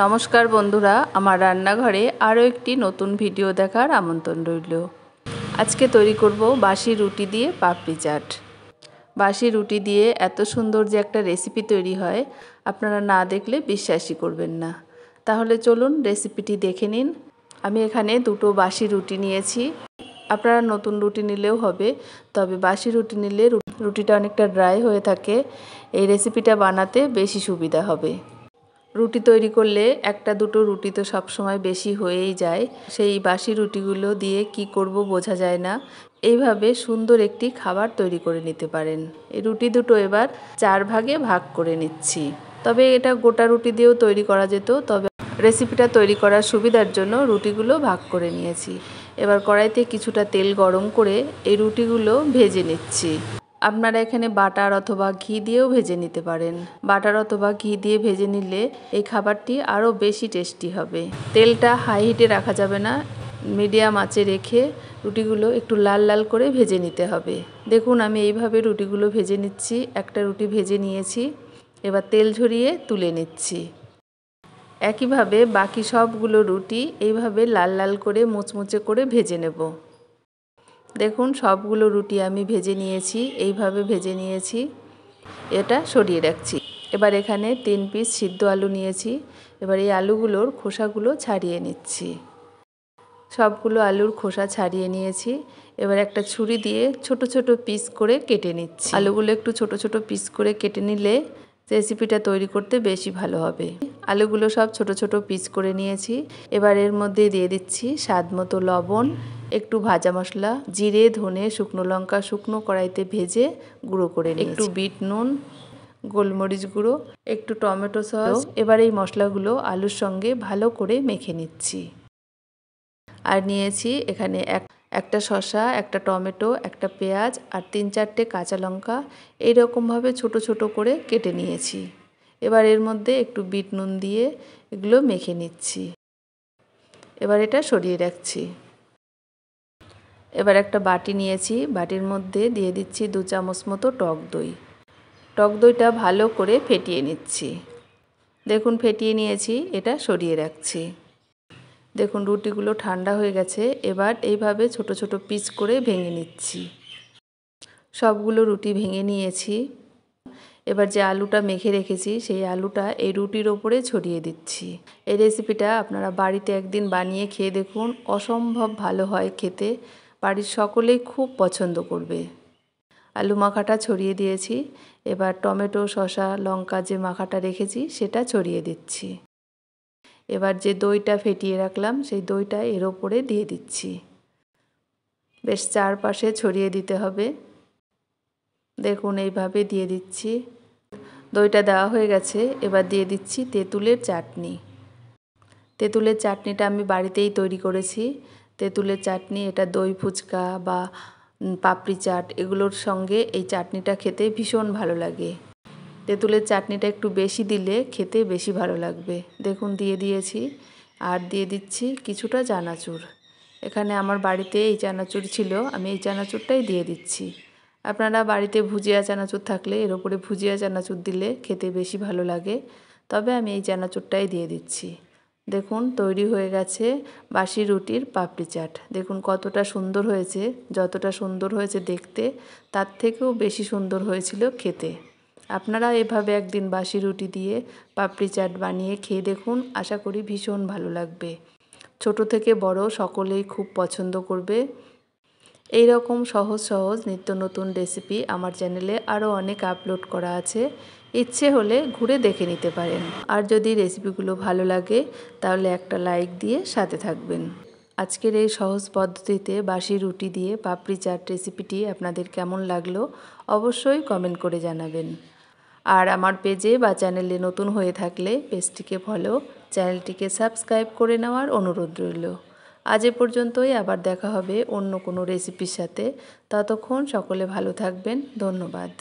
নমস্কার বন্ধুরা, আমার রান্নাঘরে আরও একটি নতুন ভিডিও দেখার আমন্ত্রণ রইল। আজকে তৈরি করব বাসি রুটি দিয়ে পাপড়ি চাট। বাসি রুটি দিয়ে এত সুন্দর যে একটা রেসিপি তৈরি হয়, আপনারা না দেখলে বিশ্বাসই করবেন না। তাহলে চলুন রেসিপিটি দেখে নিন। আমি এখানে দুটো বাসি রুটি নিয়েছি। আপনারা নতুন রুটি নিলেও হবে, তবে বাসি রুটি নিলে রুটিটা অনেকটা ড্রাই হয়ে থাকে। এই রেসিপিটা বানাতে বেশি সুবিধা হবে। রুটি তৈরি করলে একটা দুটো রুটি তো সবসময় বেশি হয়েই যায়। সেই বাসি রুটিগুলো দিয়ে কি করব বোঝা যায় না। এইভাবে সুন্দর একটি খাবার তৈরি করে নিতে পারেন। এই রুটি দুটো এবার 4 ভাগে ভাগ করে নিচ্ছি। তবে এটা গোটা রুটি দিয়েও তৈরি করা যেত, তবে রেসিপিটা তৈরি করার সুবিধার জন্য রুটিগুলো ভাগ করে নিয়েছি। এবার কড়াইতে কিছুটা তেল গরম করে এই রুটিগুলো ভেজে নিচ্ছি। আপনারা এখানে বাটার অথবা ঘি দিয়েও ভেজে নিতে পারেন। বাটার অথবা ঘি দিয়ে ভেজে নিলে এই খাবারটি আরও বেশি টেস্টি হবে। তেলটা হাই হিটে রাখা যাবে না, মিডিয়াম আঁচে রেখে রুটিগুলো একটু লাল লাল করে ভেজে নিতে হবে। দেখুন আমি এইভাবে রুটিগুলো ভেজে নিচ্ছি। একটা রুটি ভেজে নিয়েছি, এবার তেল ঝরিয়ে তুলে নিচ্ছি। একইভাবে বাকি সবগুলো রুটি এইভাবে লাল লাল করে মুচমুচে করে ভেজে নেব। দেখুন সবগুলো রুটি আমি ভেজে নিয়েছি, এইভাবে ভেজে নিয়েছি। এটা সরিয়ে রাখছি। এবার এখানে 3 পিস সিদ্ধ আলু নিয়েছি। এবার এই আলুগুলোর খোসাগুলো ছাড়িয়ে নিচ্ছি। সবগুলো আলুর খোসা ছাড়িয়ে নিয়েছি। এবার একটা ছুরি দিয়ে ছোট ছোট পিস করে কেটে নিচ্ছি। আলুগুলো একটু ছোট ছোট পিস করে কেটে নিলে রেসিপিটা তৈরি করতে বেশি ভালো হবে। আলুগুলো সব ছোট ছোট পিস করে নিয়েছি। এবার এর মধ্যে দিয়ে দিচ্ছি স্বাদ মতো লবণ, একটু ভাজা মশলা, জিরে, ধনে, শুকনো লঙ্কা শুকনো কড়াইতে ভেজে গুঁড়ো করে নিয়েছি, একটু বিট নুন, গোলমরিচ গুঁড়ো, একটু টমেটো সস। এবার এই মশলাগুলো আলুর সঙ্গে ভালো করে মেখে নিচ্ছি। আর নিয়েছি এখানে একটা শসা, একটা টমেটো, একটা পেঁয়াজ আর 3-4টে কাঁচা লঙ্কা এইরকমভাবে ছোট ছোট করে কেটে নিয়েছি। এবার এর মধ্যে একটু বিট নুন দিয়ে এগুলো মেখে নিচ্ছি। এবার এটা সরিয়ে রাখছি। এবার একটা বাটি নিয়েছি, বাটির মধ্যে দিয়ে দিচ্ছি 2 চামচ মতো টক দই। টক দইটা ভালো করে ফেটিয়ে নিচ্ছি। দেখুন ফেটিয়ে নিয়েছি, এটা সরিয়ে রাখছি। দেখুন রুটিগুলো ঠান্ডা হয়ে গেছে। এবার এইভাবে ছোট ছোট পিস করে ভেঙে নিচ্ছি। সবগুলো রুটি ভেঙে নিয়েছি। এবার যে আলুটা মেখে রেখেছি সেই আলুটা এই রুটির ওপরে ছড়িয়ে দিচ্ছি। এই রেসিপিটা আপনারা বাড়িতে একদিন বানিয়ে খেয়ে দেখুন, অসম্ভব ভালো হয় খেতে। বাড়ির সকলেই খুব পছন্দ করবে। আলু মাখাটা ছড়িয়ে দিয়েছি। এবার টমেটো, শসা, লঙ্কা যে মাখাটা রেখেছি সেটা ছড়িয়ে দিচ্ছি। এবার যে দইটা ফেটিয়ে রাখলাম সেই দইটা এর ওপরে দিয়ে দিচ্ছি। বেশ চারপাশে ছড়িয়ে দিতে হবে। দেখুন এইভাবে দিয়ে দিচ্ছি। দইটা দেওয়া হয়ে গেছে। এবার দিয়ে দিচ্ছি তেঁতুলের চাটনি। তেঁতুলের চাটনিটা আমি বাড়িতেই তৈরি করেছি। তেঁতুলের চাটনি, এটা দই ফুচকা বা পাপড়ি চাট এগুলোর সঙ্গে এই চাটনিটা খেতে ভীষণ ভালো লাগে। তেঁতুলের চাটনিটা একটু বেশি দিলে খেতে বেশি ভালো লাগবে। দেখুন দিয়ে দিয়েছি। আর দিয়ে দিচ্ছি কিছুটা চানাচুর। এখানে আমার বাড়িতে এই চানাচুর ছিল, আমি এই চানাচুরটাই দিয়ে দিচ্ছি। আপনারা বাড়িতে ভুজিয়া চানাচুর থাকলে এর ওপরে ভুজিয়া চানাচুর দিলে খেতে বেশি ভালো লাগে, তবে আমি এই চানাচুরটাই দিয়ে দিচ্ছি। দেখুন তৈরি হয়ে গেছে বাসি রুটির পাপড়ি চাট। দেখুন কতটা সুন্দর হয়েছে। যতটা সুন্দর হয়েছে দেখতে, তার থেকেও বেশি সুন্দর হয়েছিল খেতে। আপনারা এভাবে একদিন বাসি রুটি দিয়ে পাপড়ি চাট বানিয়ে খেয়ে দেখুন, আশা করি ভীষণ ভালো লাগবে। ছোট থেকে বড় সকলেই খুব পছন্দ করবে। এই রকম সহজ সহজ নিত্য নতুন রেসিপি আমার চ্যানেলে আরও অনেক আপলোড করা আছে, ইচ্ছে হলে ঘুরে দেখে নিতে পারেন। আর যদি রেসিপিগুলো ভালো লাগে তাহলে একটা লাইক দিয়ে সাথে থাকবেন। আজকের এই সহজ পদ্ধতিতে বাসি রুটি দিয়ে পাপড়ি চাট রেসিপিটি আপনাদের কেমন লাগলো অবশ্যই কমেন্ট করে জানাবেন। আর আমার পেজে বা চ্যানেলে নতুন হয়ে থাকলে পেজটিকে ফলো, চ্যানেলটিকে সাবস্ক্রাইব করে নেওয়ার অনুরোধ রইল। আজ এ পর্যন্তই, আবার দেখা হবে অন্য কোনো রেসিপির সাথে। ততক্ষণ সকলে ভালো থাকবেন। ধন্যবাদ।